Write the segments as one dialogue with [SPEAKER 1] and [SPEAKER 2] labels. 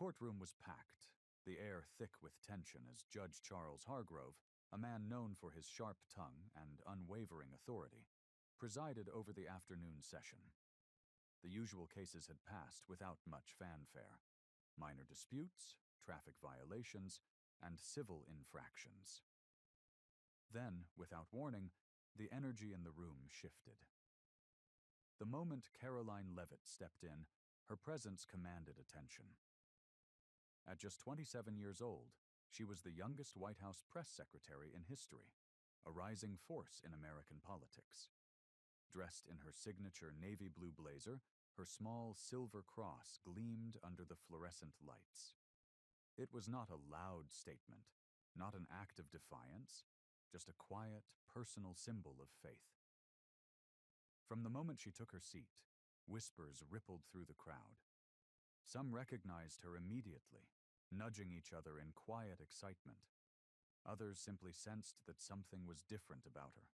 [SPEAKER 1] courtroom was packed, the air thick with tension as Judge Charles Hargrove, a man known for his sharp tongue and unwavering authority, presided over the afternoon session. The usual cases had passed without much fanfare: minor disputes, traffic violations, and civil infractions. Then, without warning, the energy in the room shifted. The moment Karoline Leavitt stepped in, her presence commanded attention. At just 27 years old, she was the youngest White House press secretary in history, a rising force in American politics. Dressed in her signature navy blue blazer, her small silver cross gleamed under the fluorescent lights. It was not a loud statement, not an act of defiance, just a quiet, personal symbol of faith. From the moment she took her seat, whispers rippled through the crowd. Some recognized her immediately, nudging each other in quiet excitement. Others simply sensed that something was different about her.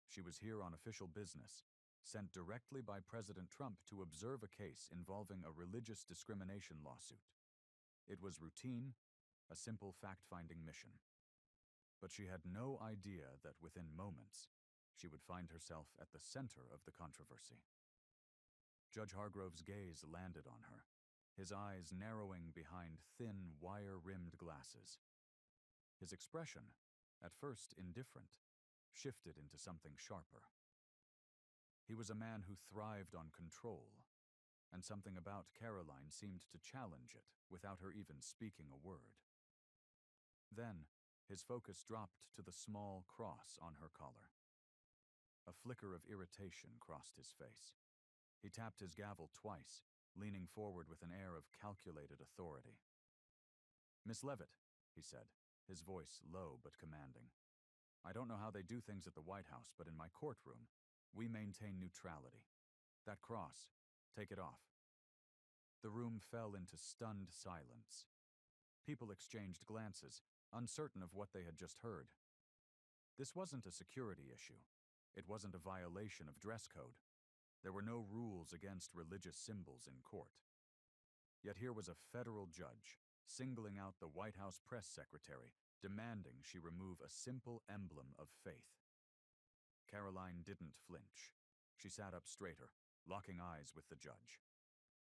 [SPEAKER 1] She was here on official business, sent directly by President Trump to observe a case involving a religious discrimination lawsuit. It was routine, a simple fact-finding mission. But she had no idea that within moments, she would find herself at the center of the controversy. Judge Hargrove's gaze landed on her, his eyes narrowing behind thin, wire-rimmed glasses. His expression, at first indifferent, shifted into something sharper. He was a man who thrived on control, and something about Karoline seemed to challenge it without her even speaking a word. Then, his focus dropped to the small cross on her collar. A flicker of irritation crossed his face. He tapped his gavel twice, leaning forward with an air of calculated authority. "Miss Leavitt," he said, his voice low but commanding. "I don't know how they do things at the White House, but in my courtroom, we maintain neutrality. That cross, take it off." The room fell into stunned silence. People exchanged glances, uncertain of what they had just heard. This wasn't a security issue. It wasn't a violation of dress code. There were no rules against religious symbols in court. Yet here was a federal judge, singling out the White House press secretary, demanding she remove a simple emblem of faith. Karoline didn't flinch. She sat up straighter, locking eyes with the judge.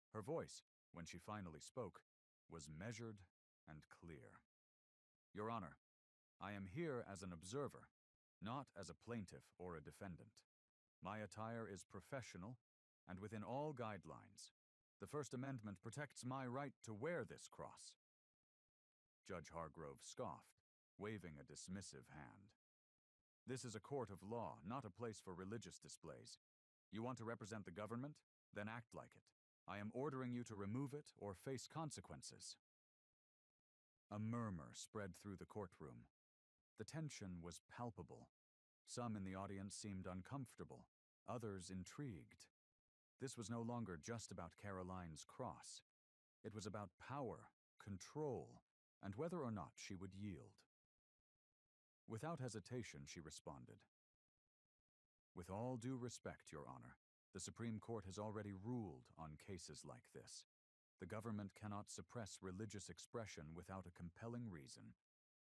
[SPEAKER 1] Her voice, when she finally spoke, was measured and clear. "Your Honor, I am here as an observer, not as a plaintiff or a defendant. My attire is professional and within all guidelines. The First Amendment protects my right to wear this cross." Judge Hargrove scoffed, waving a dismissive hand. "This is a court of law, not a place for religious displays. You want to represent the government? Then act like it. I am ordering you to remove it or face consequences." A murmur spread through the courtroom. The tension was palpable. Some in the audience seemed uncomfortable, others intrigued. This was no longer just about Karoline's cross. It was about power, control, and whether or not she would yield. Without hesitation, she responded, "With all due respect, Your Honor, the Supreme Court has already ruled on cases like this. The government cannot suppress religious expression without a compelling reason.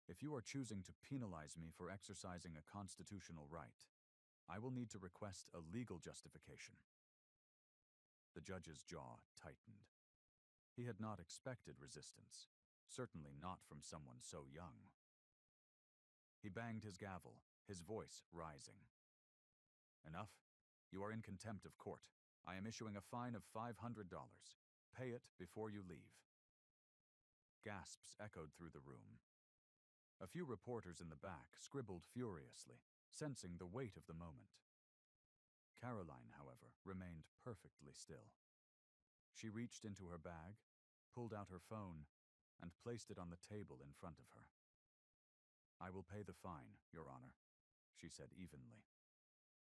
[SPEAKER 1] If you are choosing to penalize me for exercising a constitutional right, I will need to request a legal justification." The judge's jaw tightened. He had not expected resistance, certainly not from someone so young. He banged his gavel, his voice rising. "Enough. You are in contempt of court. I am issuing a fine of $500. Pay it before you leave." Gasps echoed through the room. A few reporters in the back scribbled furiously, sensing the weight of the moment. Karoline, however, remained perfectly still. She reached into her bag, pulled out her phone, and placed it on the table in front of her. "I will pay the fine, Your Honor," she said evenly.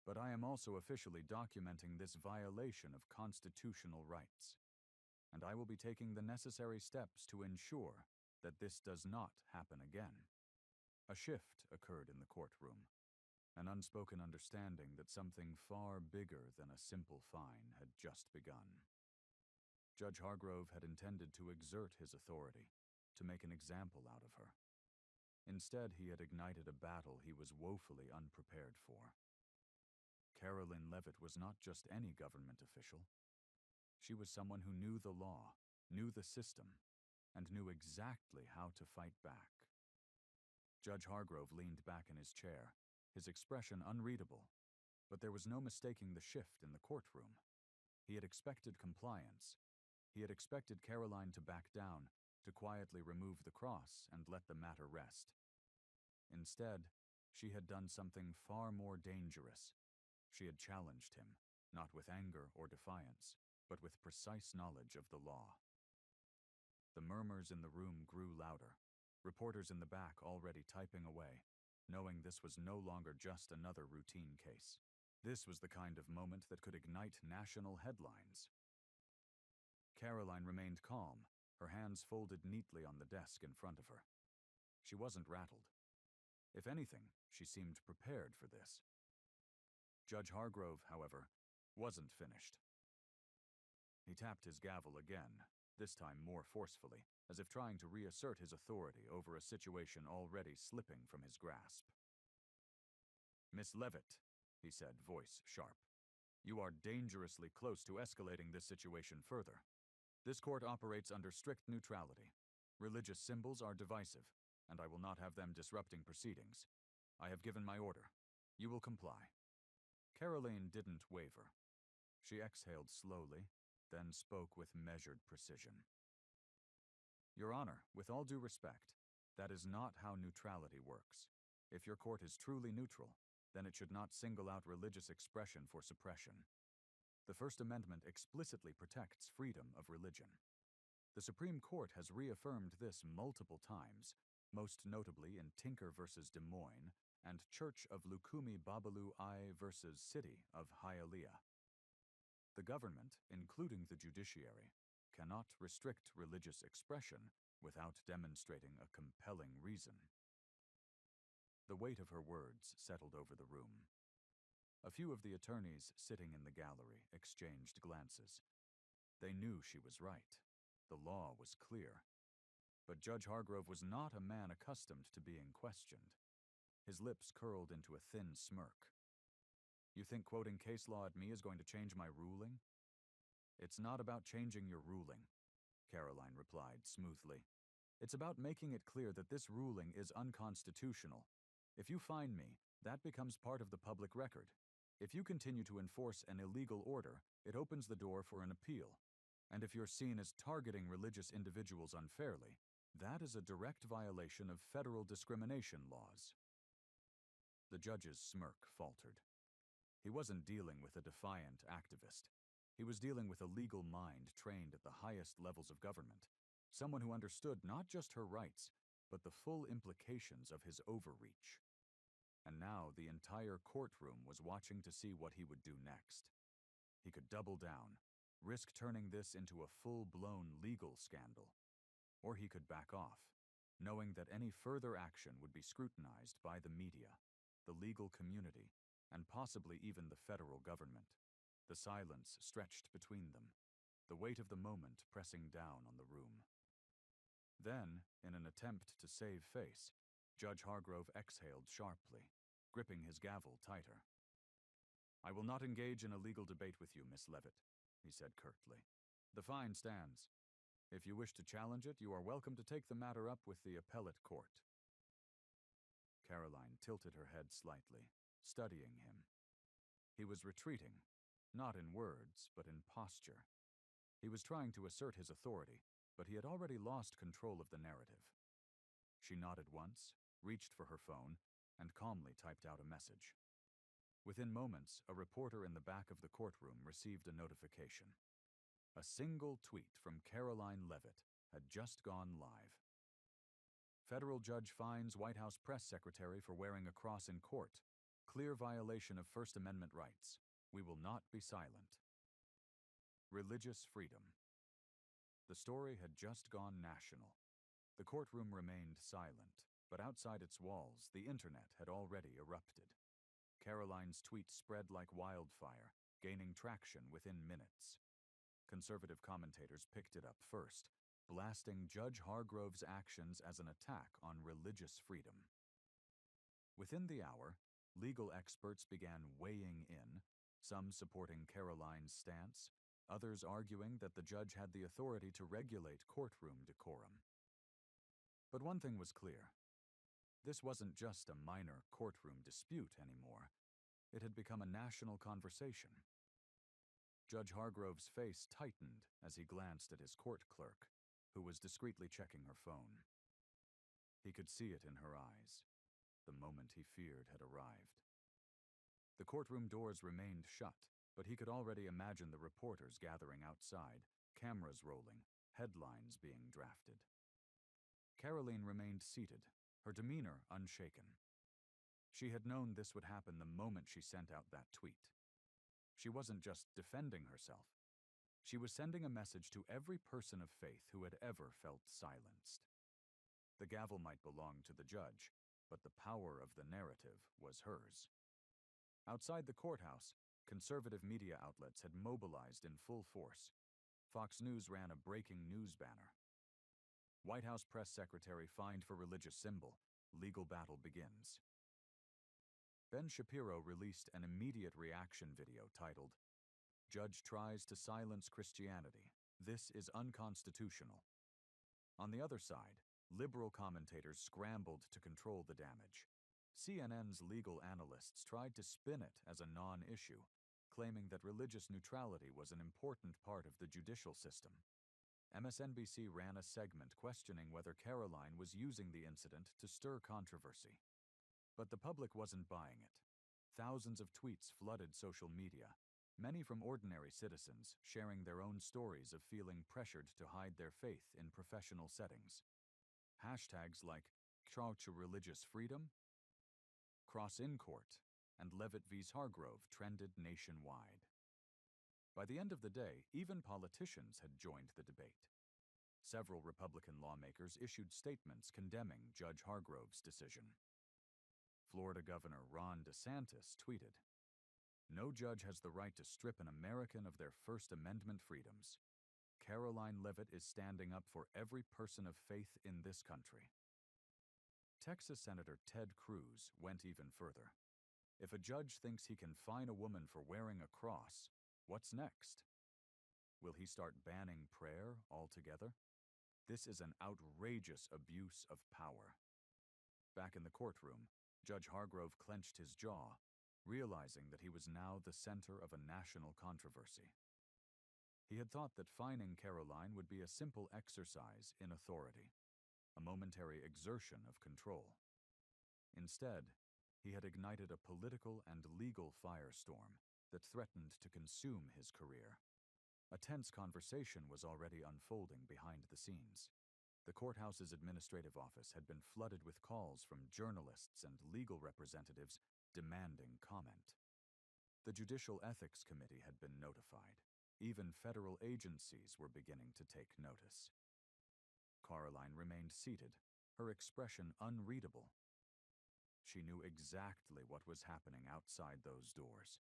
[SPEAKER 1] "But I am also officially documenting this violation of constitutional rights, and I will be taking the necessary steps to ensure that this does not happen again." A shift occurred in the courtroom, an unspoken understanding that something far bigger than a simple fine had just begun. Judge Hargrove had intended to exert his authority, to make an example out of her. Instead, he had ignited a battle he was woefully unprepared for. Karoline Leavitt was not just any government official. She was someone who knew the law, knew the system, and knew exactly how to fight back. Judge Hargrove leaned back in his chair, his expression unreadable, but there was no mistaking the shift in the courtroom. He had expected compliance. He had expected Karoline to back down, to quietly remove the cross and let the matter rest. Instead, she had done something far more dangerous. She had challenged him, not with anger or defiance, but with precise knowledge of the law. The murmurs in the room grew louder, reporters in the back already typing away, knowing this was no longer just another routine case. This was the kind of moment that could ignite national headlines. Karoline remained calm, her hands folded neatly on the desk in front of her. She wasn't rattled. If anything, she seemed prepared for this. Judge Hargrove, however, wasn't finished. He tapped his gavel again, this time more forcefully, as if trying to reassert his authority over a situation already slipping from his grasp. "Miss Leavitt," he said, voice sharp, "you are dangerously close to escalating this situation further. This court operates under strict neutrality. Religious symbols are divisive, and I will not have them disrupting proceedings. I have given my order. You will comply." Karoline didn't waver. She exhaled slowly, then spoke with measured precision. "Your Honor, with all due respect, that is not how neutrality works. If your court is truly neutral, then it should not single out religious expression for suppression. The First Amendment explicitly protects freedom of religion. The Supreme Court has reaffirmed this multiple times, most notably in Tinker v. Des Moines and Church of Lukumi Babalu I v. City of Hialeah. The government, including the judiciary, cannot restrict religious expression without demonstrating a compelling reason." The weight of her words settled over the room. A few of the attorneys sitting in the gallery exchanged glances. They knew she was right. The law was clear. But Judge Hargrove was not a man accustomed to being questioned. His lips curled into a thin smirk. "You think quoting case law at me is going to change my ruling?" "It's not about changing your ruling," Karoline replied smoothly. "It's about making it clear that this ruling is unconstitutional. If you fine me, that becomes part of the public record. If you continue to enforce an illegal order, it opens the door for an appeal. And if you're seen as targeting religious individuals unfairly, that is a direct violation of federal discrimination laws." The judge's smirk faltered. He wasn't dealing with a defiant activist. He was dealing with a legal mind trained at the highest levels of government, someone who understood not just her rights, but the full implications of his overreach. And now the entire courtroom was watching to see what he would do next. He could double down, risk turning this into a full-blown legal scandal. Or he could back off, knowing that any further action would be scrutinized by the media, the legal community, and possibly even the federal government. The silence stretched between them, the weight of the moment pressing down on the room. Then, in an attempt to save face, Judge Hargrove exhaled sharply, gripping his gavel tighter. "I will not engage in a legal debate with you, Miss Leavitt," he said curtly. "The fine stands. If you wish to challenge it, you are welcome to take the matter up with the appellate court." Karoline tilted her head slightly, studying him. He was retreating, not in words, but in posture. He was trying to assert his authority, but he had already lost control of the narrative. She nodded once, reached for her phone, and calmly typed out a message. Within moments, a reporter in the back of the courtroom received a notification. A single tweet from Karoline Leavitt had just gone live. "Federal judge fines White House press secretary for wearing a cross in court. Clear violation of First Amendment rights. We will not be silent." Religious freedom. The story had just gone national. The courtroom remained silent, but outside its walls, the internet had already erupted. Karoline's tweet spread like wildfire, gaining traction within minutes. Conservative commentators picked it up first, blasting Judge Hargrove's actions as an attack on religious freedom. Within the hour, legal experts began weighing in, some supporting Karoline's stance, others arguing that the judge had the authority to regulate courtroom decorum. But one thing was clear. This wasn't just a minor courtroom dispute anymore. It had become a national conversation. Judge Hargrove's face tightened as he glanced at his court clerk, who was discreetly checking her phone. He could see it in her eyes. The moment he feared had arrived. The courtroom doors remained shut, but he could already imagine the reporters gathering outside, cameras rolling, headlines being drafted. Karoline remained seated, her demeanor unshaken. She had known this would happen the moment she sent out that tweet. She wasn't just defending herself. She was sending a message to every person of faith who had ever felt silenced. The gavel might belong to the judge, but the power of the narrative was hers. Outside the courthouse, conservative media outlets had mobilized in full force. Fox News ran a breaking news banner. White House press secretary fined for religious symbol. Legal battle begins. Ben Shapiro released an immediate reaction video titled, "Judge tries to silence Christianity. This is unconstitutional." On the other side, liberal commentators scrambled to control the damage. CNN's legal analysts tried to spin it as a non-issue, claiming that religious neutrality was an important part of the judicial system. MSNBC ran a segment questioning whether Karoline was using the incident to stir controversy. But the public wasn't buying it. Thousands of tweets flooded social media, many from ordinary citizens sharing their own stories of feeling pressured to hide their faith in professional settings. Hashtags like "Cross to Religious Freedom," "Cross in Court," and "Leavitt v. Hargrove" trended nationwide. By the end of the day, even politicians had joined the debate. Several Republican lawmakers issued statements condemning Judge Hargrove's decision. Florida Governor Ron DeSantis tweeted, "No judge has the right to strip an American of their First Amendment freedoms. Karoline Leavitt is standing up for every person of faith in this country." Texas Senator Ted Cruz went even further. If a judge thinks he can fine a woman for wearing a cross, what's next? Will he start banning prayer altogether? This is an outrageous abuse of power. Back in the courtroom, Judge Hargrove clenched his jaw, realizing that he was now the center of a national controversy. He had thought that fining Karoline would be a simple exercise in authority, a momentary exertion of control. Instead, he had ignited a political and legal firestorm that threatened to consume his career. A tense conversation was already unfolding behind the scenes. The courthouse's administrative office had been flooded with calls from journalists and legal representatives demanding comment. The Judicial Ethics Committee had been notified. Even federal agencies were beginning to take notice. Karoline remained seated, her expression unreadable. She knew exactly what was happening outside those doors,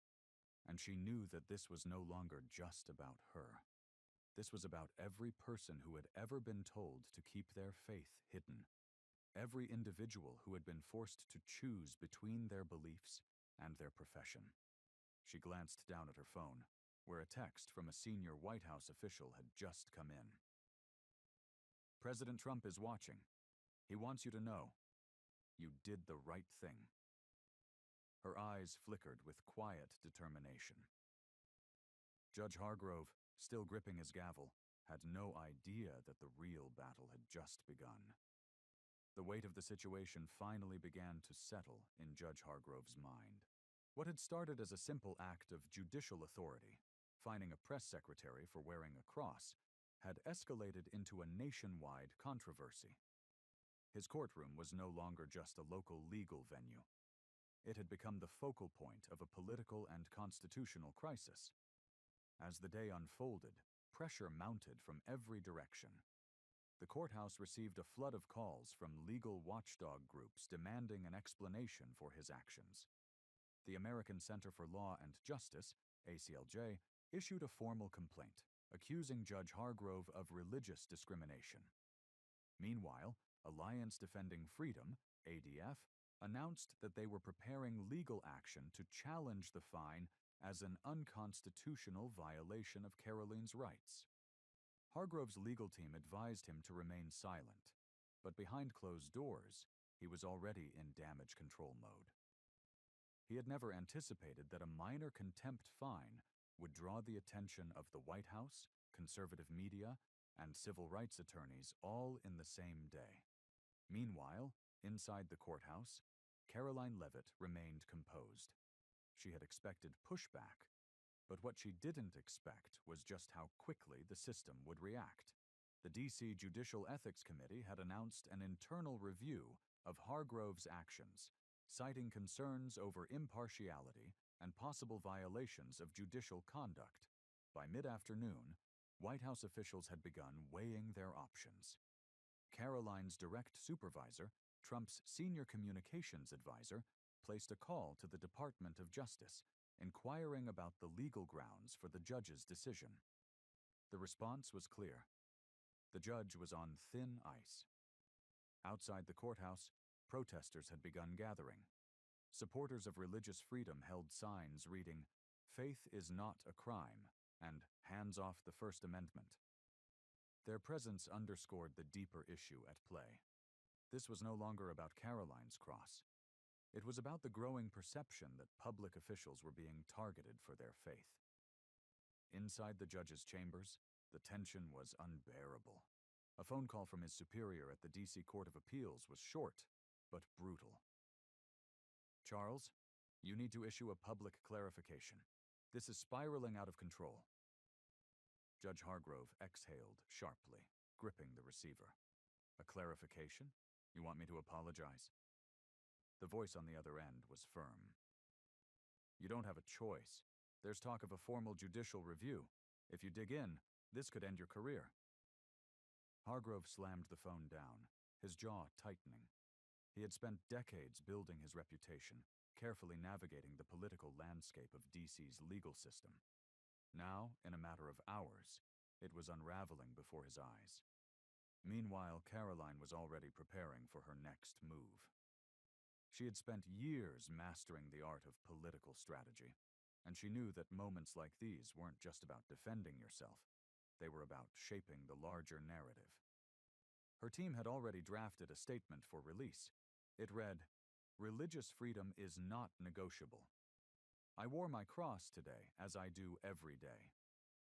[SPEAKER 1] and she knew that this was no longer just about her. This was about every person who had ever been told to keep their faith hidden, every individual who had been forced to choose between their beliefs and their profession. She glanced down at her phone, where a text from a senior White House official had just come in. "President Trump is watching. He wants you to know. You did the right thing." Her eyes flickered with quiet determination. Judge Hargrove, still gripping his gavel, had no idea that the real battle had just begun. The weight of the situation finally began to settle in Judge Hargrove's mind. What had started as a simple act of judicial authority, fining a press secretary for wearing a cross, had escalated into a nationwide controversy. His courtroom was no longer just a local legal venue. It had become the focal point of a political and constitutional crisis. As the day unfolded, pressure mounted from every direction. The courthouse received a flood of calls from legal watchdog groups demanding an explanation for his actions. The American Center for Law and Justice, ACLJ, issued a formal complaint, accusing Judge Hargrove of religious discrimination. Meanwhile, Alliance Defending Freedom, ADF, announced that they were preparing legal action to challenge the fine as an unconstitutional violation of Karoline's rights. Hargrove's legal team advised him to remain silent, but behind closed doors, he was already in damage control mode. He had never anticipated that a minor contempt fine would draw the attention of the White House, conservative media, and civil rights attorneys all in the same day. Meanwhile, inside the courthouse, Karoline Leavitt remained composed. She had expected pushback, but what she didn't expect was just how quickly the system would react. The D.C. Judicial Ethics Committee had announced an internal review of Hargrove's actions, citing concerns over impartiality and possible violations of judicial conduct. By mid-afternoon, White House officials had begun weighing their options. Karoline's direct supervisor, Trump's senior communications advisor, placed a call to the Department of Justice, inquiring about the legal grounds for the judge's decision. The response was clear. The judge was on thin ice. Outside the courthouse, protesters had begun gathering. Supporters of religious freedom held signs reading, "Faith is not a crime," and "Hands off the First Amendment." Their presence underscored the deeper issue at play. This was no longer about Karoline's cross. It was about the growing perception that public officials were being targeted for their faith. Inside the judge's chambers, the tension was unbearable. A phone call from his superior at the D.C. Court of Appeals was short, but brutal. "Charles, you need to issue a public clarification. This is spiraling out of control." Judge Hargrove exhaled sharply, gripping the receiver. "A clarification? You want me to apologize?" The voice on the other end was firm. "You don't have a choice. There's talk of a formal judicial review. If you dig in, this could end your career." Hargrove slammed the phone down, his jaw tightening. He had spent decades building his reputation, carefully navigating the political landscape of D.C.'s legal system. Now, in a matter of hours, it was unraveling before his eyes. Meanwhile, Karoline was already preparing for her next move. She had spent years mastering the art of political strategy, and she knew that moments like these weren't just about defending yourself. They were about shaping the larger narrative. Her team had already drafted a statement for release. It read, "Religious freedom is not negotiable. I wore my cross today, as I do every day.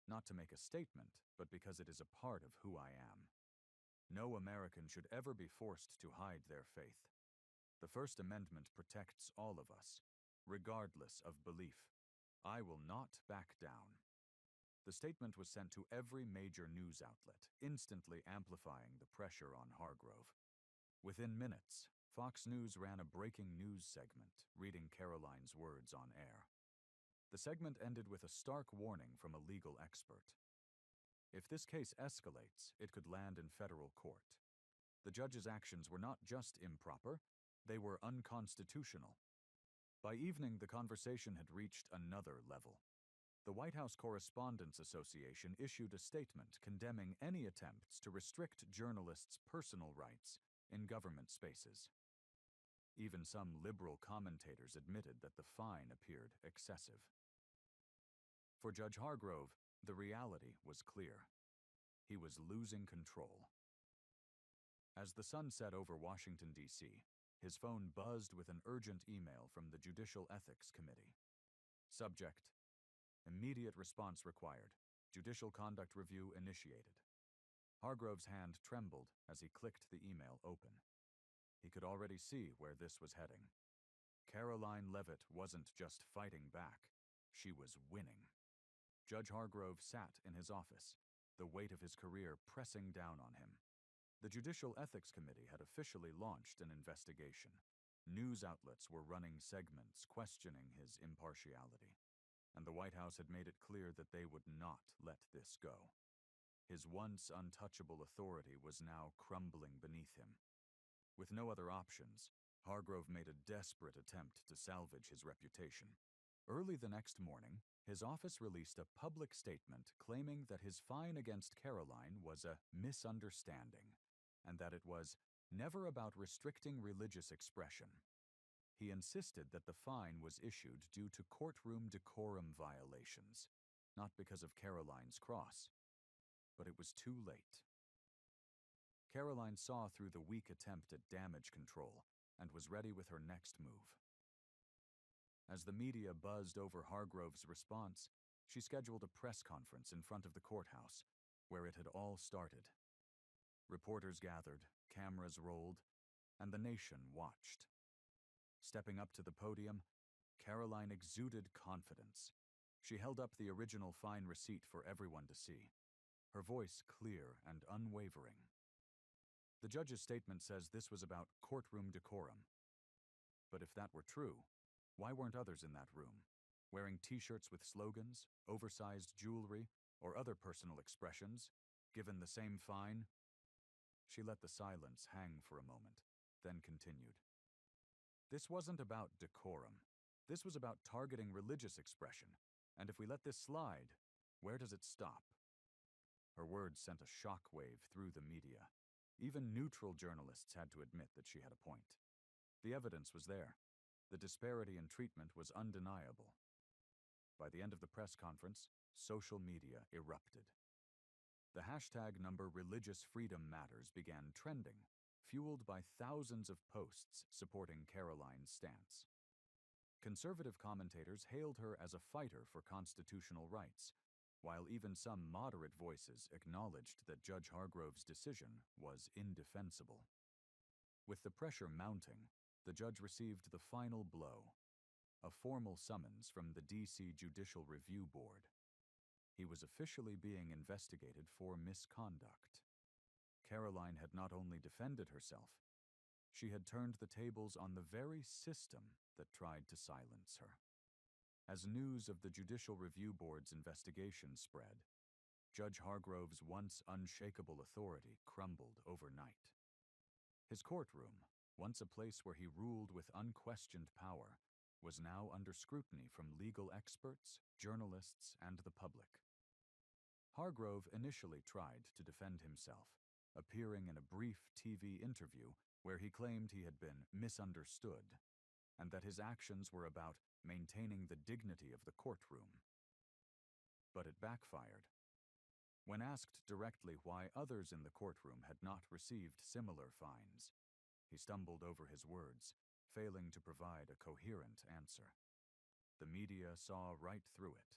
[SPEAKER 1] Not to make a statement, but because it is a part of who I am. No American should ever be forced to hide their faith. The First Amendment protects all of us, regardless of belief. I will not back down." The statement was sent to every major news outlet, instantly amplifying the pressure on Hargrove. Within minutes, Fox News ran a breaking news segment, reading Karoline's words on air. The segment ended with a stark warning from a legal expert. If this case escalates, it could land in federal court. The judge's actions were not just improper, they were unconstitutional. By evening, the conversation had reached another level. The White House Correspondents Association issued a statement condemning any attempts to restrict journalists' personal rights in government spaces. Even some liberal commentators admitted that the fine appeared excessive. For Judge Hargrove, the reality was clear. He was losing control. As the sun set over Washington, D.C., his phone buzzed with an urgent email from the Judicial Ethics Committee. Subject: Immediate response required. Judicial conduct review initiated. Hargrove's hand trembled as he clicked the email open. He could already see where this was heading. Karoline Leavitt wasn't just fighting back, she was winning. Judge Hargrove sat in his office, the weight of his career pressing down on him. The Judicial Ethics Committee had officially launched an investigation. News outlets were running segments questioning his impartiality, and the White House had made it clear that they would not let this go. His once untouchable authority was now crumbling beneath him. With no other options, Hargrove made a desperate attempt to salvage his reputation. Early the next morning, His office released a public statement claiming that his fine against Karoline was a misunderstanding and that it was never about restricting religious expression. He insisted that the fine was issued due to courtroom decorum violations, not because of Karoline's cross. But it was too late. Karoline saw through the weak attempt at damage control and was ready with her next move. As the media buzzed over Hargrove's response, she scheduled a press conference in front of the courthouse, where it had all started. Reporters gathered, cameras rolled, and the nation watched. Stepping up to the podium, Karoline exuded confidence. She held up the original fine receipt for everyone to see, her voice clear and unwavering. The judge's statement says this was about courtroom decorum. But if that were true, why weren't others in that room, wearing t-shirts with slogans, oversized jewelry, or other personal expressions, given the same fine? She let the silence hang for a moment, then continued. This wasn't about decorum. This was about targeting religious expression, and if we let this slide, where does it stop? Her words sent a shockwave through the media. Even neutral journalists had to admit that she had a point. The evidence was there. The disparity in treatment was undeniable. By the end of the press conference, social media erupted. The hashtag number Religious Freedom Matters began trending, fueled by thousands of posts supporting Karoline's stance. Conservative commentators hailed her as a fighter for constitutional rights, while even some moderate voices acknowledged that Judge Hargrove's decision was indefensible. With the pressure mounting, the judge received the final blow, a formal summons from the D.C. Judicial Review Board. He was officially being investigated for misconduct. Karoline had not only defended herself, she had turned the tables on the very system that tried to silence her. As news of the Judicial Review Board's investigation spread, Judge Hargrove's once unshakable authority crumbled overnight. His courtroom, once a place where he ruled with unquestioned power, was now under scrutiny from legal experts, journalists, and the public. Hargrove initially tried to defend himself, appearing in a brief TV interview where he claimed he had been misunderstood and that his actions were about maintaining the dignity of the courtroom. But it backfired. When asked directly why others in the courtroom had not received similar fines, he stumbled over his words, failing to provide a coherent answer. The media saw right through it.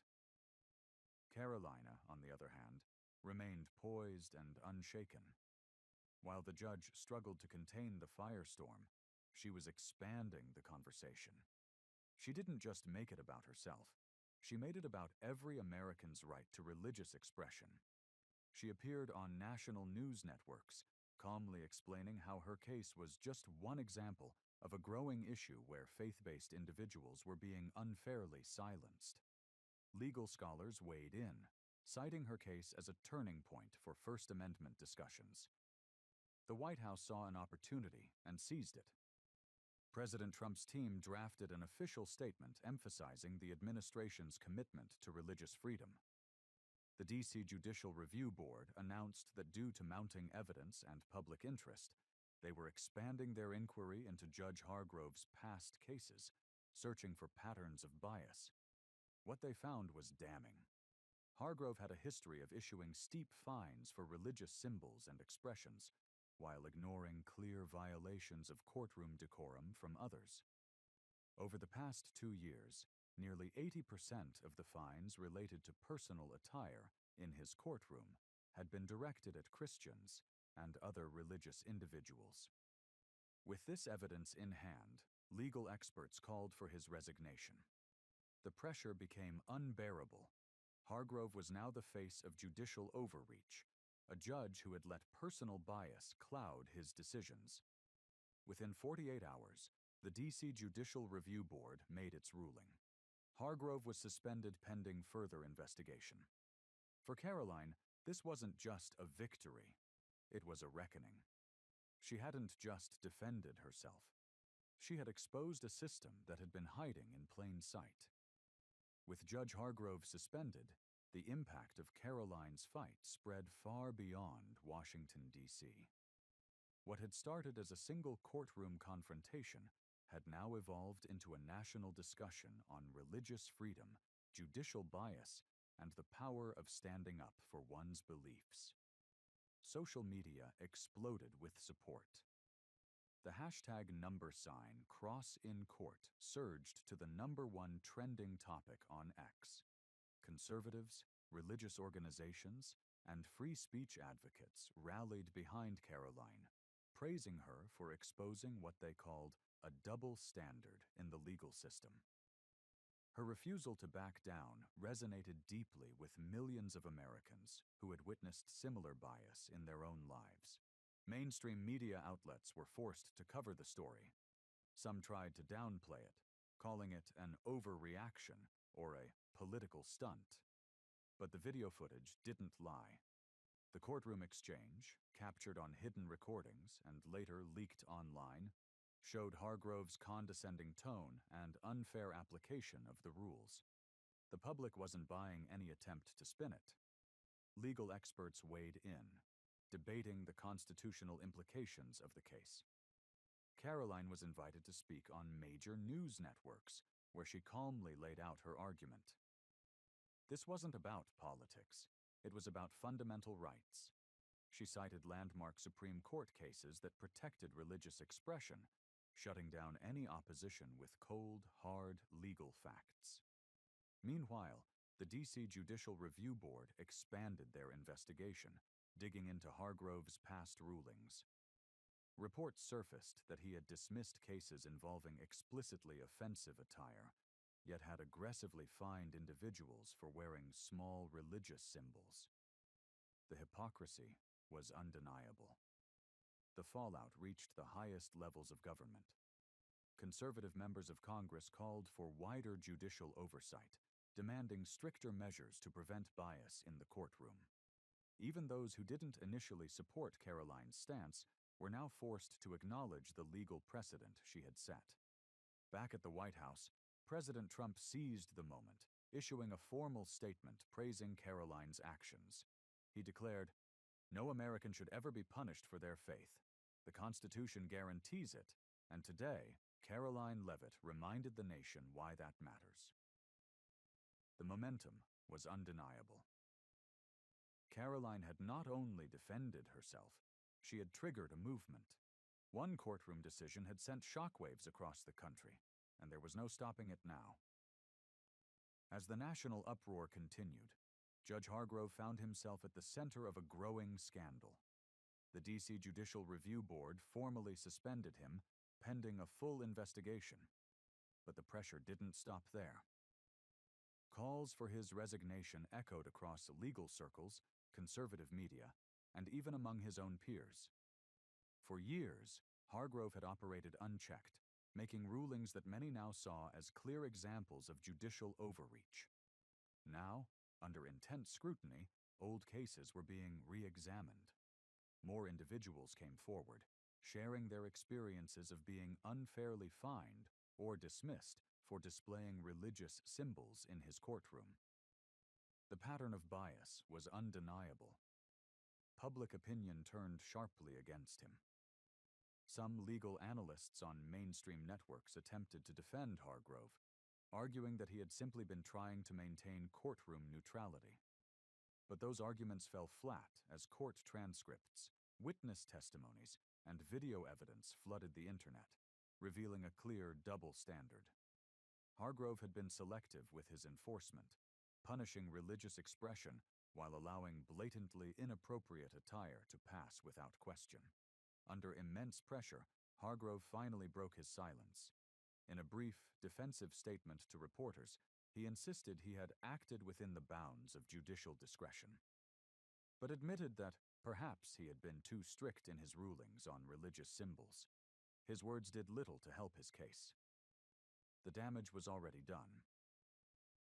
[SPEAKER 1] Karoline, on the other hand, remained poised and unshaken. While the judge struggled to contain the firestorm, she was expanding the conversation. She didn't just make it about herself. She made it about every American's right to religious expression. She appeared on national news networks, calmly explaining how her case was just one example of a growing issue where faith-based individuals were being unfairly silenced. Legal scholars weighed in, citing her case as a turning point for First Amendment discussions. The White House saw an opportunity and seized it. President Trump's team drafted an official statement emphasizing the administration's commitment to religious freedom. The D.C. Judicial Review Board announced that due to mounting evidence and public interest, they were expanding their inquiry into Judge Hargrove's past cases, searching for patterns of bias. What they found was damning. Hargrove had a history of issuing steep fines for religious symbols and expressions, while ignoring clear violations of courtroom decorum from others. Over the past 2 years, nearly 80% of the fines related to personal attire in his courtroom had been directed at Christians and other religious individuals. With this evidence in hand, legal experts called for his resignation. The pressure became unbearable. Hargrove was now the face of judicial overreach, a judge who had let personal bias cloud his decisions. Within 48 hours, the D.C. Judicial Review Board made its ruling. Hargrove was suspended pending further investigation. For Karoline, this wasn't just a victory. It was a reckoning. She hadn't just defended herself. She had exposed a system that had been hiding in plain sight. With Judge Hargrove suspended, the impact of Karoline's fight spread far beyond Washington, D.C. What had started as a single courtroom confrontation had now evolved into a national discussion on religious freedom, judicial bias, and the power of standing up for one's beliefs. Social media exploded with support. The hashtag #CrossInCourt surged to the #1 trending topic on X. Conservatives, religious organizations, and free speech advocates rallied behind Karoline, praising her for exposing what they called a double standard in the legal system. Her refusal to back down resonated deeply with millions of Americans who had witnessed similar bias in their own lives. Mainstream media outlets were forced to cover the story. Some tried to downplay it, calling it an overreaction or a political stunt. But the video footage didn't lie. The courtroom exchange, captured on hidden recordings and later leaked online, showed Hargrove's condescending tone and unfair application of the rules. The public wasn't buying any attempt to spin it. Legal experts weighed in, debating the constitutional implications of the case. Karoline was invited to speak on major news networks, where she calmly laid out her argument. This wasn't about politics. It was about fundamental rights. She cited landmark Supreme Court cases that protected religious expression, shutting down any opposition with cold, hard legal facts. Meanwhile, the D.C. Judicial Review Board expanded their investigation, digging into Hargrove's past rulings. Reports surfaced that he had dismissed cases involving explicitly offensive attire, yet had aggressively fined individuals for wearing small religious symbols. The hypocrisy was undeniable. The fallout reached the highest levels of government. Conservative members of Congress called for wider judicial oversight, demanding stricter measures to prevent bias in the courtroom. Even those who didn't initially support Karoline's stance were now forced to acknowledge the legal precedent she had set. Back at the White House, President Trump seized the moment, issuing a formal statement praising Karoline's actions. He declared, "No American should ever be punished for their faith. The Constitution guarantees it, and today, Karoline Leavitt reminded the nation why that matters." The momentum was undeniable. Karoline had not only defended herself, she had triggered a movement. One courtroom decision had sent shockwaves across the country, and there was no stopping it now. As the national uproar continued, Judge Hargrove found himself at the center of a growing scandal. The D.C. Judicial Review Board formally suspended him, pending a full investigation. But the pressure didn't stop there. Calls for his resignation echoed across legal circles, conservative media, and even among his own peers. For years, Hargrove had operated unchecked, making rulings that many now saw as clear examples of judicial overreach. Now, under intense scrutiny, old cases were being re-examined. More individuals came forward, sharing their experiences of being unfairly fined or dismissed for displaying religious symbols in his courtroom. The pattern of bias was undeniable. Public opinion turned sharply against him. Some legal analysts on mainstream networks attempted to defend Hargrove, arguing that he had simply been trying to maintain courtroom neutrality. But those arguments fell flat as court transcripts, witness testimonies, and video evidence flooded the internet, revealing a clear double standard. Hargrove had been selective with his enforcement, punishing religious expression while allowing blatantly inappropriate attire to pass without question. Under immense pressure, Hargrove finally broke his silence. In a brief, defensive statement to reporters, he insisted he had acted within the bounds of judicial discretion, but admitted that perhaps he had been too strict in his rulings on religious symbols. His words did little to help his case. The damage was already done.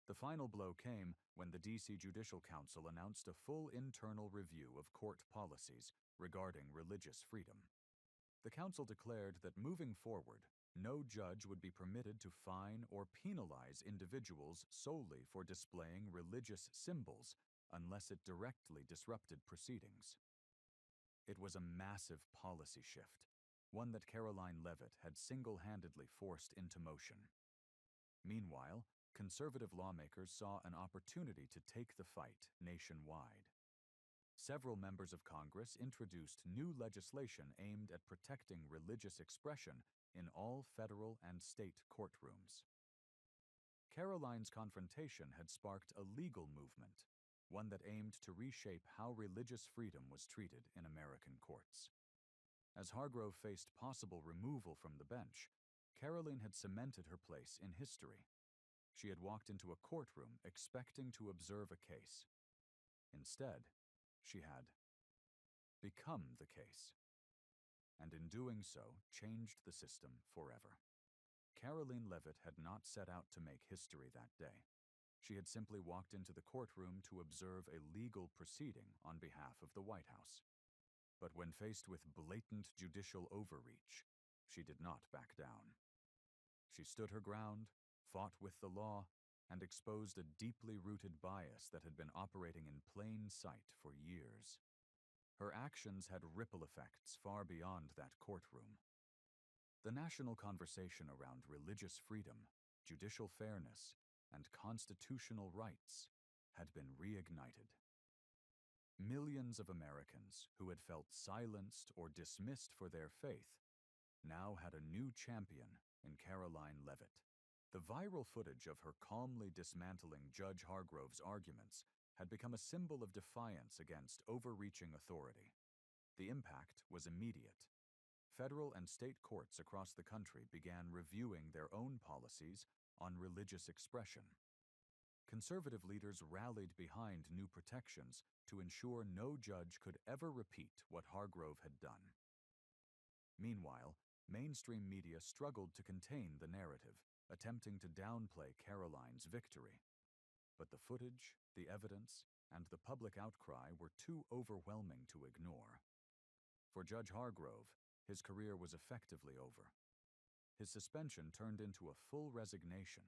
[SPEAKER 1] The final blow came when the D.C. Judicial Council announced a full internal review of court policies regarding religious freedom. The council declared that moving forward, no judge would be permitted to fine or penalize individuals solely for displaying religious symbols unless it directly disrupted proceedings. It was a massive policy shift, one that Karoline Leavitt had single-handedly forced into motion. Meanwhile, conservative lawmakers saw an opportunity to take the fight nationwide. Several members of Congress introduced new legislation aimed at protecting religious expression in all federal and state courtrooms. Karoline's confrontation had sparked a legal movement, one that aimed to reshape how religious freedom was treated in American courts. As Hargrove faced possible removal from the bench, Karoline had cemented her place in history. She had walked into a courtroom expecting to observe a case. Instead, she had become the case, and in doing so, changed the system forever. Karoline Leavitt had not set out to make history that day. She had simply walked into the courtroom to observe a legal proceeding on behalf of the White House. But when faced with blatant judicial overreach, she did not back down. She stood her ground, fought with the law, and exposed a deeply rooted bias that had been operating in plain sight for years. Her actions had ripple effects far beyond that courtroom. The national conversation around religious freedom, judicial fairness, and constitutional rights had been reignited. Millions of Americans who had felt silenced or dismissed for their faith now had a new champion in Karoline Leavitt. The viral footage of her calmly dismantling Judge Hargrove's arguments had become a symbol of defiance against overreaching authority. The impact was immediate. Federal and state courts across the country began reviewing their own policies on religious expression. Conservative leaders rallied behind new protections to ensure no judge could ever repeat what Hargrove had done. Meanwhile, mainstream media struggled to contain the narrative, attempting to downplay Karoline's victory. But the footage, the evidence, and the public outcry were too overwhelming to ignore. For Judge Hargrove, his career was effectively over. His suspension turned into a full resignation,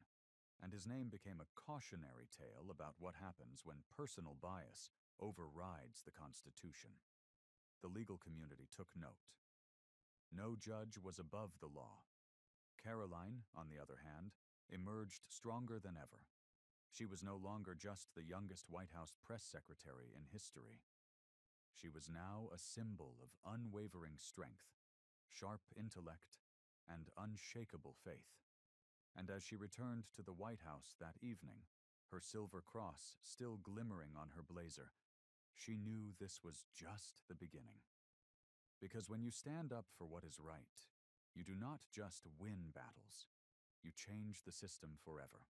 [SPEAKER 1] and his name became a cautionary tale about what happens when personal bias overrides the Constitution. The legal community took note. No judge was above the law. Karoline, on the other hand, emerged stronger than ever. She was no longer just the youngest White House press secretary in history. She was now a symbol of unwavering strength, sharp intellect, and unshakable faith. And as she returned to the White House that evening, her silver cross still glimmering on her blazer, she knew this was just the beginning. Because when you stand up for what is right, you do not just win battles, you change the system forever.